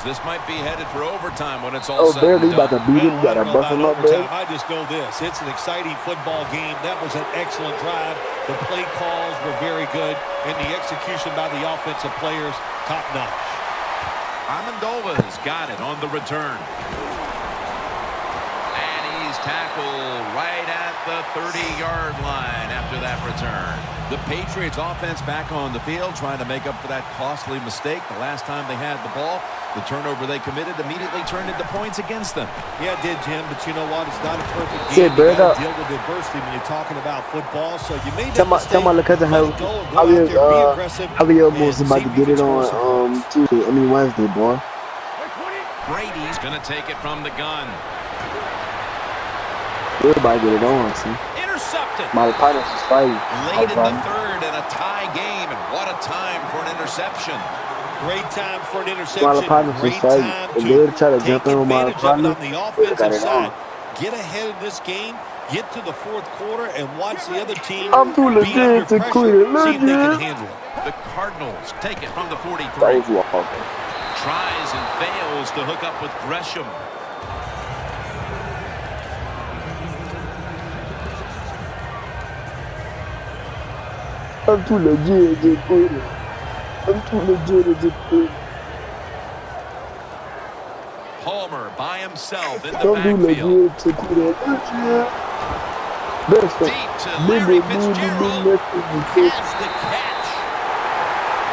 This might be headed for overtime when it's all said Barry, and you about to done. beat him? You got to bust him up, Barry? I just know this. It's an exciting football game. That was an excellent drive. The play calls were very good, and the execution by the offensive players, top-notch. Amendova's got it on the return. And he's tackled right at the 30-yard line after that return. The Patriots offense back on the field trying to make up for that costly mistake. The last time they had the ball, the turnover they committed immediately turned into points against them. Yeah, it did, Jim, but you know what? It's not a perfect game. You got to deal with adversity when you're talking about football. So you made that mistake. Tell my cousin how was about to get it on Tuesday. Wednesday, boy. Brady's going to take it from the gun. Everybody get it on, see. Intercepted. My partners is fighting. Late in the third and a tie game, and what a time for an interception. Great time for an interception. My partners is fighting. If they would try to jump in on my partner, on the offensive side. Get ahead of this game, get to the fourth quarter, and watch the other team be under pressure, see if they can handle it. The Cardinals take it from the 43. Tries and fails to hook up with Gresham. I'm too legit to quit it. I'm too legit to quit it. Palmer by himself in the Don't backfield. do legit to quit it. Deep to Larry Fitzgerald has the catch.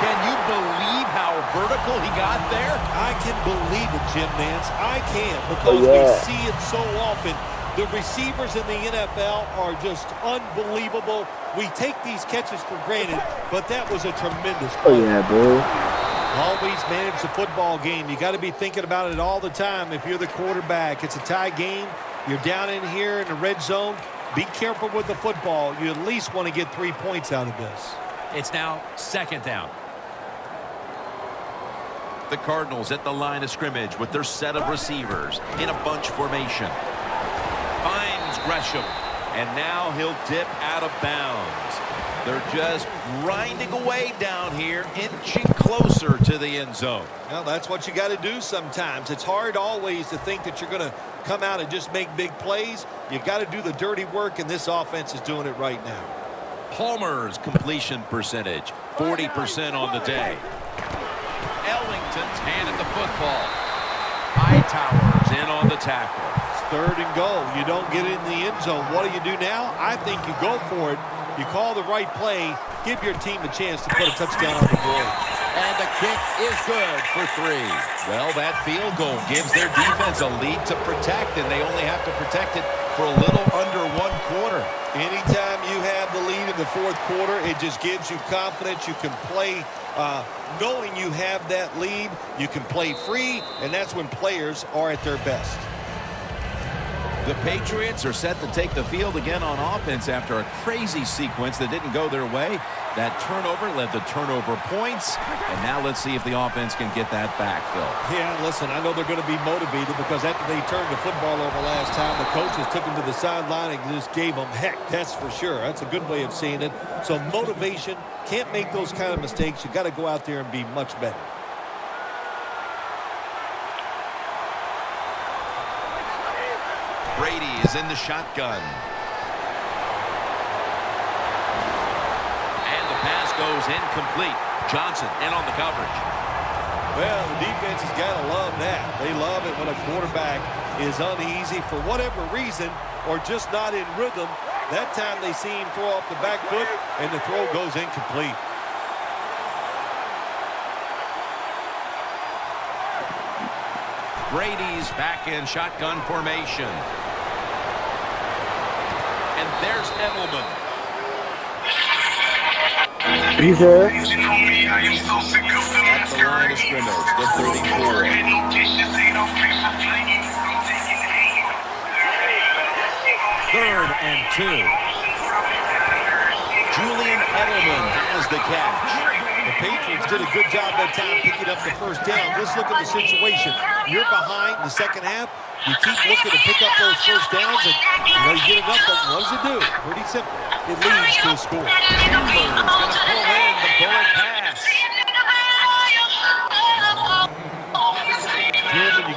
Can you believe how vertical he got there? I can believe it, Jim Nance. I can, because we see it so often. The receivers in the NFL are just unbelievable. We take these catches for granted, but that was a tremendous play. Oh, yeah, bro. Always manage the football game. You got to be thinking about it all the time. If you're the quarterback, it's a tie game. You're down in here in the red zone. Be careful with the football. You at least want to get 3 points out of this. It's now second down. The Cardinals at the line of scrimmage with their set of receivers in a bunch formation. Finds Gresham, and now he'll dip out of bounds. They're just grinding away down here, inching closer to the end zone. Well, that's what you got to do sometimes. It's hard always to think that you're going to come out and just make big plays. You got to do the dirty work, and this offense is doing it right now. Palmer's completion percentage, 40% on the day. Ellington's handed the football. Hightower's in on the tackle. Third and goal. You don't get it in the end zone. What do you do now? I think you go for it. You call the right play. Give your team a chance to put a touchdown on the board. And the kick is good for 3. Well, that field goal gives their defense a lead to protect, and they only have to protect it for a little under 1 quarter. Anytime you have the lead in the fourth quarter, it just gives you confidence. You can play knowing you have that lead. You can play free, and that's when players are at their best. The Patriots are set to take the field again on offense after a crazy sequence that didn't go their way. That turnover led to turnover points, and now let's see if the offense can get that back, Phil. Yeah, listen, I know they're going to be motivated because after they turned the football over last time, the coaches took them to the sideline and just gave them heck, that's for sure. That's a good way of seeing it. So motivation, can't make those kind of mistakes. You got to go out there and be much better. Brady is in the shotgun. And the pass goes incomplete. Johnson in on the coverage. Well, the defense has got to love that. They love it when a quarterback is uneasy for whatever reason or just not in rhythm. That time they see him throw off the back foot, and the throw goes incomplete. Brady's back in shotgun formation. And there's Edelman. He's there. At the line of scrimmage, the 34. Third and 2. Julian Edelman has the catch. The Patriots did a good job that time picking up the first down. Let's look at the situation. You're behind in the second half. You keep looking to pick up those first downs, and you get enough of them. What does it do? Pretty simple. It leads to a score. Chambers going to pull in the bullet pass.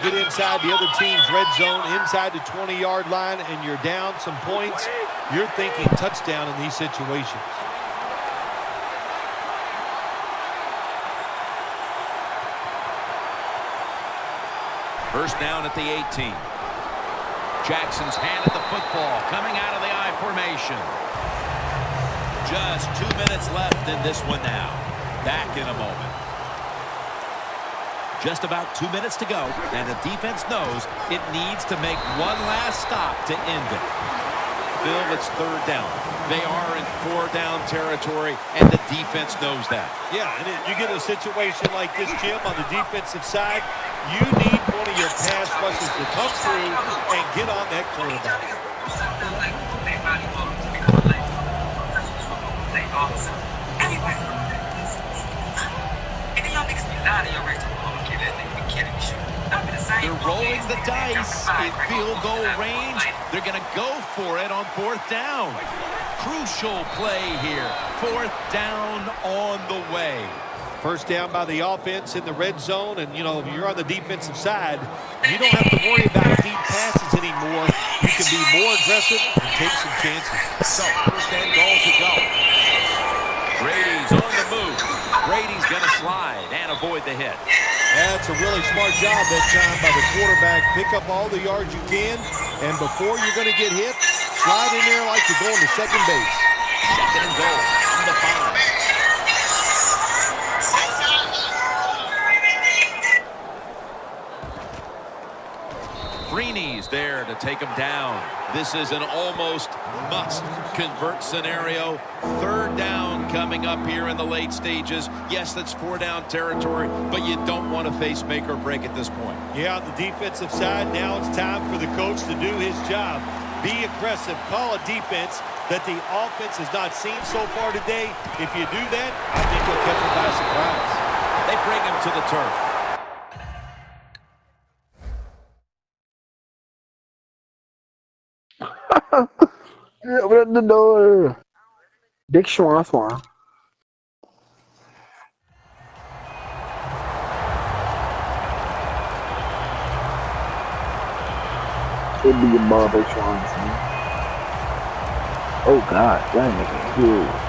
get inside the other team's red zone, inside the 20-yard line, and you're down some points, you're thinking touchdown in these situations. First down at the 18. Jackson's handed the football, coming out of the I formation. Just 2 minutes left in this one now. Back in a moment. Just about 2 minutes to go, and the defense knows it needs to make one last stop to end it. Bill, it's third down. They are in four-down territory, and the defense knows that. Yeah, and you get a situation like this, Jim, on the defensive side, you need one of your pass rushers to come through and get on that quarterback. They're rolling the dice in field goal range. They're going to go for it on fourth down. Crucial play here. Fourth down on the way. First down by the offense in the red zone, and, you know, if you're on the defensive side, you don't have to worry about deep passes anymore. You can be more aggressive and take some chances. So, first and goal to go. Brady's on the move. Brady's going to slide and avoid the hit. That's a really smart job that time by the quarterback. Pick up all the yards you can, and before you're going to get hit, slide in there like you're going to second base. Second and goal from the 5. Freeney's there to take him down. This is an almost must-convert scenario. Third down coming up here in the late stages. Yes, that's four-down territory, but you don't want to face make or break at this point. Yeah, on the defensive side, now it's time for the coach to do his job. Be aggressive. Call a defense that the offense has not seen so far today. If you do that, I think you'll catch them by surprise. They bring him to the turf. Yeah, open the door. Big Swan. It'd be a ball, Big Swan. Oh God, that nigga huge.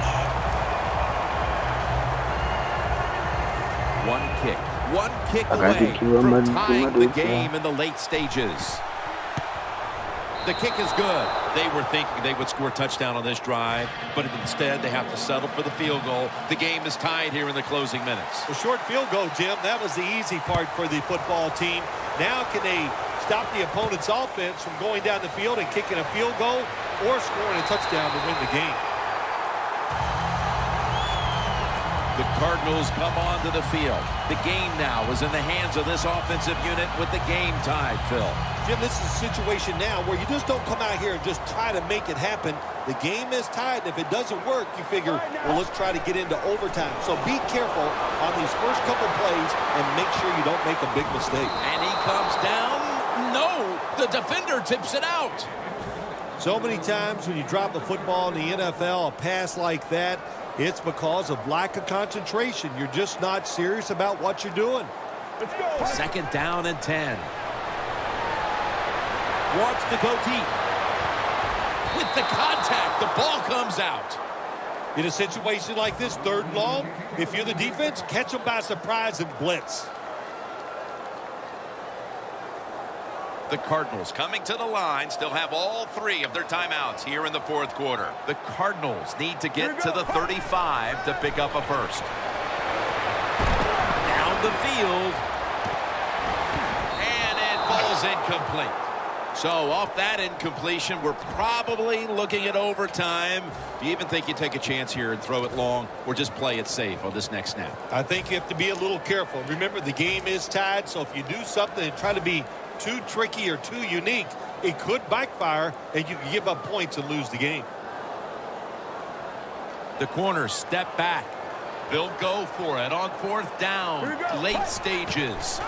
One kick away from tying the game in the late stages. The kick is good. They were thinking they would score a touchdown on this drive, but instead they have to settle for the field goal. The game is tied here in the closing minutes. The short field goal, Jim, that was the easy part for the football team. Now can they stop the opponent's offense from going down the field and kicking a field goal or scoring a touchdown to win the game? The Cardinals come onto the field. The game now is in the hands of this offensive unit with the game tied, Phil. Jim, this is a situation now where you just don't come out here and just try to make it happen. The game is tied, and if it doesn't work, you figure, well, let's try to get into overtime. So be careful on these first couple plays and make sure you don't make a big mistake. And he comes down. No, the defender tips it out. So many times when you drop a football in the NFL, a pass like that, it's because of lack of concentration. You're just not serious about what you're doing. Let's go. Second down and 10. Wants to go deep. With the contact, the ball comes out. In a situation like this, third and long, if you're the defense, catch them by surprise and blitz. The Cardinals coming to the line still have all three of their timeouts here in the fourth quarter. The Cardinals need to get to the 35 to pick up a first. Down the field. And it falls incomplete. So off that incompletion, we're probably looking at overtime. Do you even think you take a chance here and throw it long or just play it safe on this next snap? I think you have to be a little careful. Remember, the game is tied, so if you do something and try to be too tricky or too unique, it could backfire and you can give up points and lose the game. The corners step back. They'll go for it on fourth down. Late stages.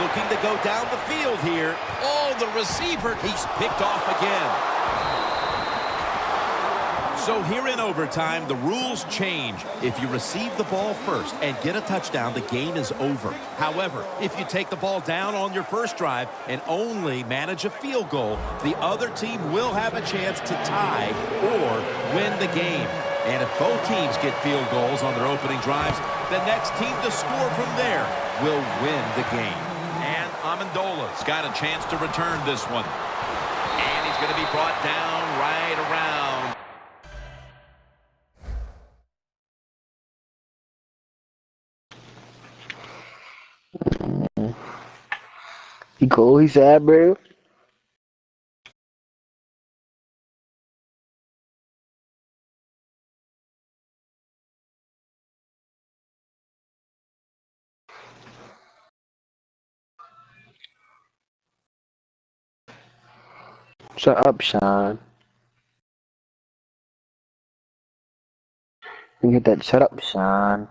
Looking to go down the field here. Oh, the receiver, he's picked off again. So here in overtime, the rules change. If you receive the ball first and get a touchdown, the game is over. However, if you take the ball down on your first drive and only manage a field goal, the other team will have a chance to tie or win the game. And if both teams get field goals on their opening drives, the next team to score from there will win the game. And Amendola's got a chance to return this one. And he's going to be brought down right around. He cool, he sad, bro. Shut up, Sean. You get that shut up, Sean.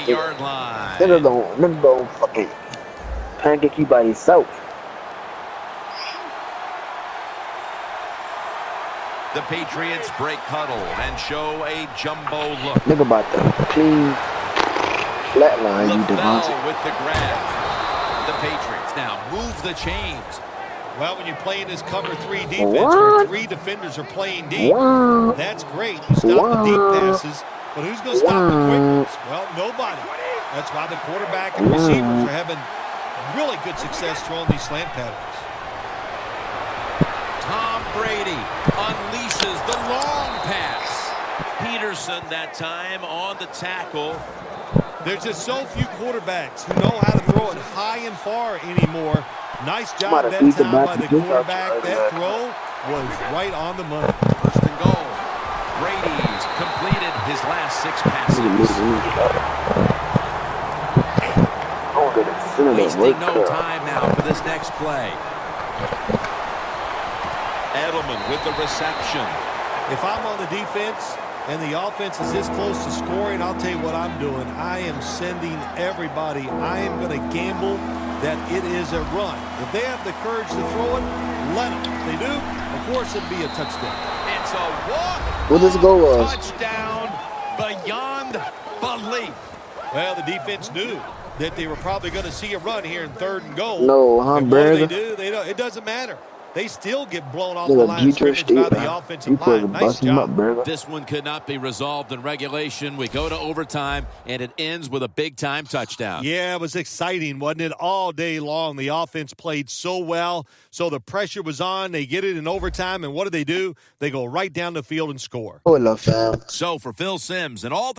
Yard line. Then don't fucking pancake you by yourself. The Patriots break huddle and show a jumbo look. Think about the clean flat line you Devontae. With the grab. The Patriots now move the chains. Well, when you're playing this cover 3 defense where 3 defenders are playing deep, that's great. You stop the deep passes, but who's going to stop the quick ones? Well, nobody. That's why the quarterback and receivers are having really good success throwing these slant patterns. Tom Brady unleashes the long pass. Peterson that time on the tackle. There's just so few quarterbacks who know how to throw it high and far anymore. Nice job that time by the quarterback. That throw was right on the money. First and goal. Brady's completed his last 6 passes. Wasting no time now for this next play. Edelman with the reception. If I'm on the defense and the offense is this close to scoring, I'll tell you what I'm doing. I am sending everybody. I am going to gamble that it is a run. If they have the courage to throw it, let them. If they do, of course it'll be a touchdown. It's a walk. What does it go touchdown beyond belief. Well, the defense knew that they were probably going to see a run here in 3rd and goal. No, and what brother? do? They do. It doesn't matter. they still get blown off the Nigga line of beat your scrimmage by state, the man. offensive You supposed to line. Nice bust him up, job. brother. This one could not be resolved in regulation. We go to overtime, and it ends with a big-time touchdown. Yeah, it was exciting, wasn't it? All day long, the offense played so well, so the pressure was on. They get it in overtime, and what do? They go right down the field and score. Hold up, fam. So for Phil Simms and all